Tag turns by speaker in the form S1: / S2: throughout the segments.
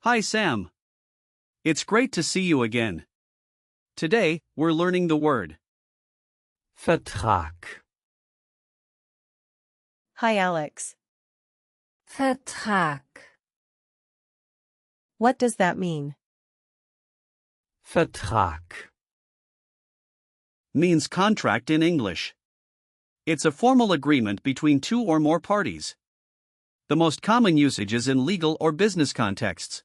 S1: Hi Sam. It's great to see you again. Today, we're learning the word
S2: Vertrag.
S3: Hi Alex.
S4: Vertrag.
S3: What does that mean?
S2: Vertrag.
S1: means contract in English. It's a formal agreement between two or more parties. The most common usage is in legal or business contexts.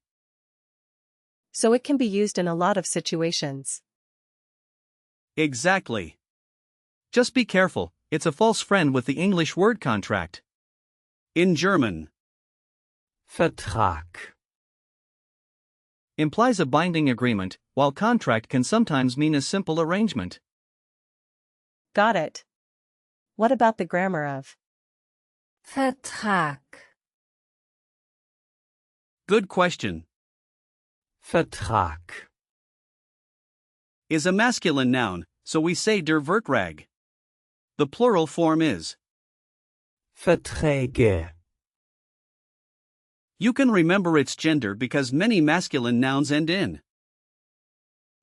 S3: So it can be used in a lot of situations.
S1: Exactly. Just be careful, it's a false friend with the English word contract. In German,
S2: Vertrag.
S1: implies a binding agreement, while contract can sometimes mean a simple arrangement.
S3: Got it. What about the grammar of
S4: Vertrag.
S1: Good question.
S2: Vertrag.
S1: Is a masculine noun, so we say der Vertrag. The plural form is.
S2: Verträge.
S1: You can remember its gender because many masculine nouns end in.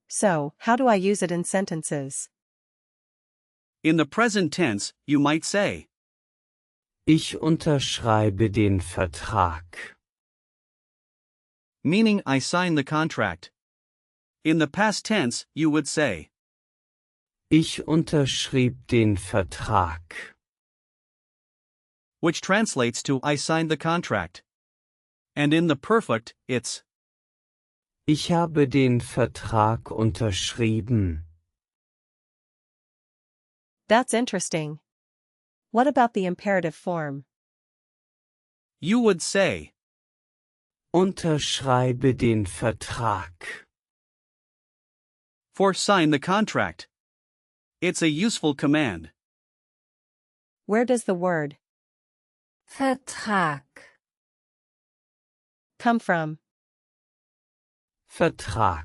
S3: So, how do I use it in sentences?
S1: In the present tense, you might say,
S2: Ich unterschreibe den Vertrag.
S1: meaning I sign the contract. In the past tense, you would say,
S2: Ich unterschrieb den Vertrag.
S1: which translates to I signed the contract. And in the perfect, it's
S2: Ich habe den Vertrag unterschrieben.
S3: That's interesting. What about the imperative form?
S1: you would say,
S2: Unterschreibe den Vertrag.
S1: for sign the contract. It's a useful command.
S3: Where does the word
S4: Vertrag.
S3: come from?
S2: Vertrag.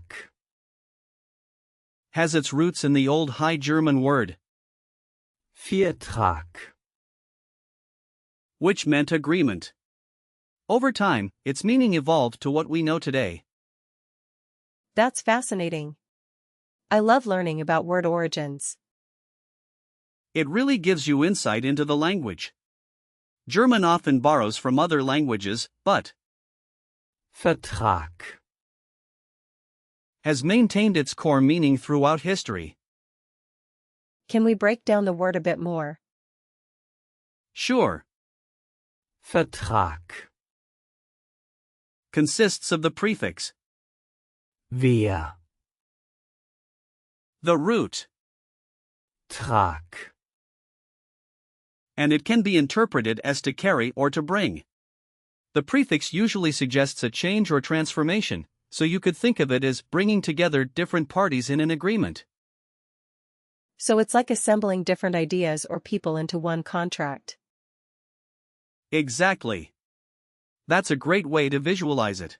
S1: Has its roots in the old High German word,
S2: Vertrag.
S1: which meant agreement. Over time, its meaning evolved to what we know today.
S3: That's fascinating. I love learning about word origins.
S1: It really gives you insight into the language. German often borrows from other languages, but
S2: Vertrag.
S1: has maintained its core meaning throughout history.
S3: Can we break down the word a bit more?
S1: Sure,
S2: Vertrag.
S1: consists of the prefix,
S2: Wer.
S1: the root,
S2: Trag.
S1: and it can be interpreted as to carry or to bring. The prefix usually suggests a change or transformation, so you could think of it as bringing together different parties in an agreement.
S3: So it's like assembling different ideas or people into one contract.
S1: Exactly. That's a great way to visualize it.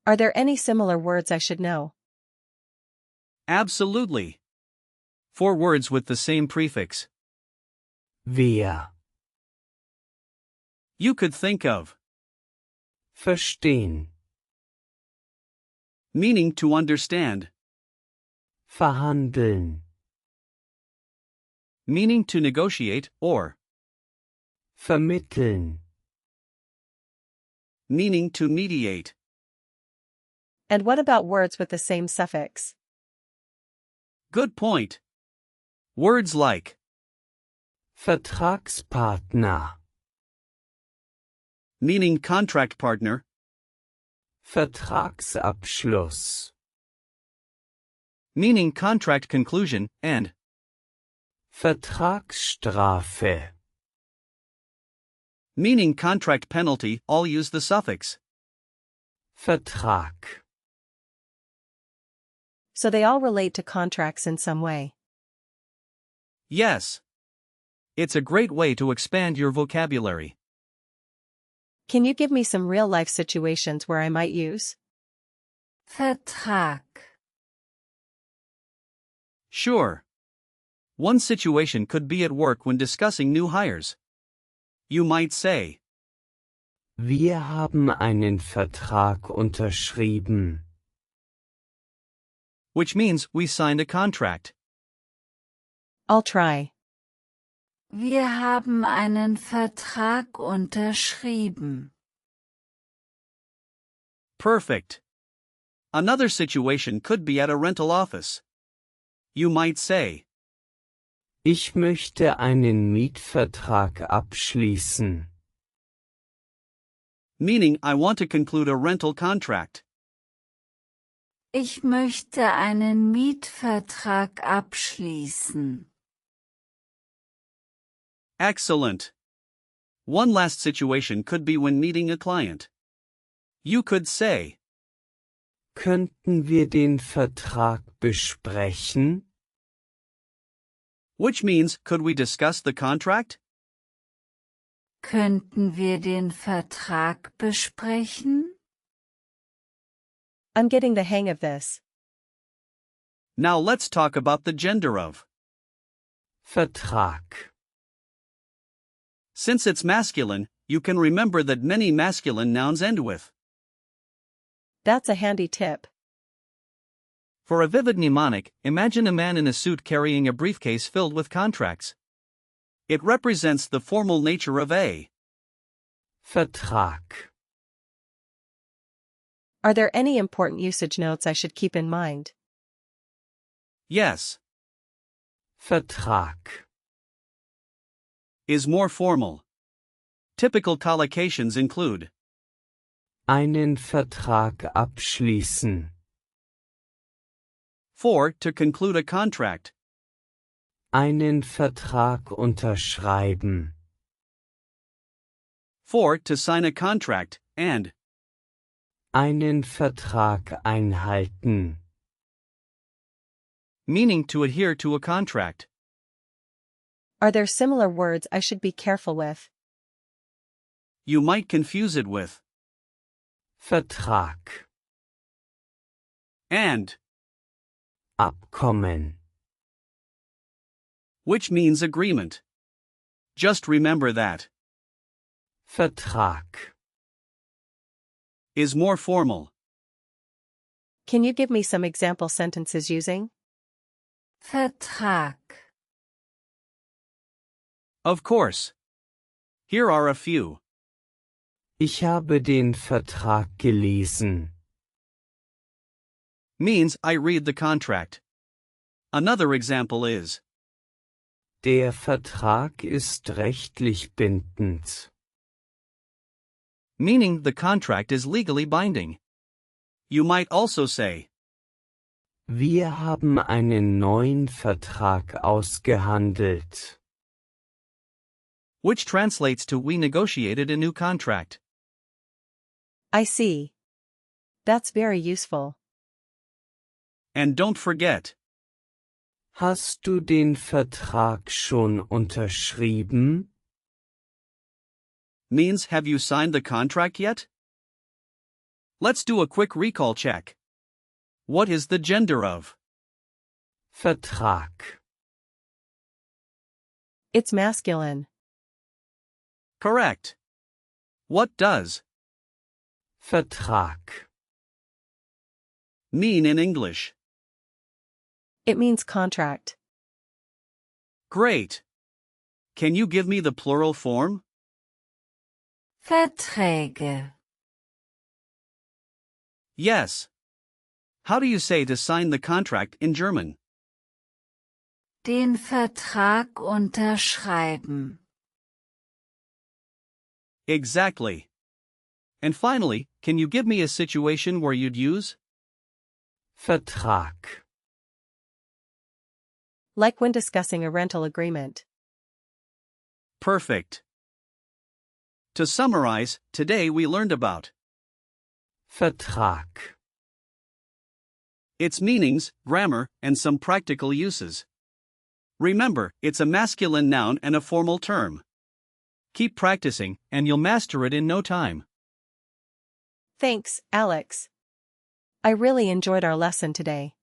S3: Are there any similar words I should know?
S1: Absolutely. 4 words with the same prefix.
S2: Wer.
S1: You could think of
S2: Verstehen.
S1: meaning to understand,
S2: Verhandeln.
S1: meaning to negotiate, or
S2: Vermitteln.
S1: meaning to mediate.
S3: And what about words with the same suffix?
S1: Good point. Words like
S2: Vertragspartner,
S1: meaning contract partner,
S2: Vertragsabschluss,
S1: meaning contract conclusion, and
S2: Vertragsstrafe,
S1: meaning contract penalty all use the suffix.
S2: Vertrag,
S3: So they all relate to contracts in some way.
S1: Yes. It's a great way to expand your vocabulary.
S3: Can you give me some real-life situations where I might use?
S4: Vertrag.
S1: Sure. One situation could be at work when discussing new hires. You might say,
S2: Wir haben einen Vertrag unterschrieben.
S1: which means we signed a contract.
S3: I'll try.
S4: Wir haben einen Vertrag unterschrieben.
S1: Perfect. Another situation could be at a rental office. You might say,
S2: Ich möchte einen Mietvertrag abschließen.
S1: meaning I want to conclude a rental contract.
S4: Ich möchte einen Mietvertrag abschließen.
S1: Excellent. One last situation could be when meeting a client. You could say,
S2: Könnten wir den Vertrag besprechen?
S1: which means, could we discuss the contract?
S4: Könnten wir den Vertrag besprechen?
S3: I'm getting the hang of this.
S1: Now let's talk about the gender of.
S2: Vertrag.
S1: Since it's masculine, you can remember that many masculine nouns end with.
S3: That's a handy tip.
S1: For a vivid mnemonic, imagine a man in a suit carrying a briefcase filled with contracts. It represents the formal nature of a.
S2: Vertrag.
S3: Are there any important usage notes I should keep in mind?
S1: Yes.
S2: Vertrag.
S1: Is more formal. Typical collocations include
S2: Einen Vertrag abschließen.
S1: for, to conclude a contract,
S2: Einen Vertrag unterschreiben.
S1: for, to sign a contract, and
S2: Einen Vertrag einhalten.
S1: meaning to adhere to a contract.
S3: Are there similar words I should be careful with?
S1: You might confuse it with
S2: Vertrag.
S1: and,
S2: Abkommen.
S1: which means agreement. Just remember that
S2: Vertrag.
S1: is more formal.
S3: Can you give me some example sentences using?
S4: Vertrag.
S1: Of course. Here are a few.
S2: Ich habe den Vertrag gelesen.
S1: Means I read the contract. Another example is
S2: Der Vertrag ist rechtlich bindend.
S1: meaning the contract is legally binding. You might also say
S2: Wir haben einen neuen Vertrag ausgehandelt.
S1: which translates to we negotiated a new contract.
S3: I see. That's very useful.
S1: And don't forget,
S2: Hast du den Vertrag schon unterschrieben?
S1: means have you signed the contract yet? Let's do a quick recall check. What is the gender of?
S2: Vertrag.
S3: It's masculine.
S1: Correct. What does
S2: Vertrag.
S1: mean in English?
S3: It means contract.
S1: Great. Can you give me the plural form?
S4: Verträge.
S1: Yes. How do you say to sign the contract in German?
S4: Den Vertrag unterschreiben.
S1: Exactly. And finally, can you give me a situation where you'd use
S2: Vertrag.
S3: Like when discussing a rental agreement.
S1: perfect? To summarize, today we learned about
S2: Vertrag.
S1: its meanings, grammar, and some practical uses. Remember, it's a masculine noun and a formal term. Keep practicing, and you'll master it in no time.
S3: Thanks, Alex. I really enjoyed our lesson today.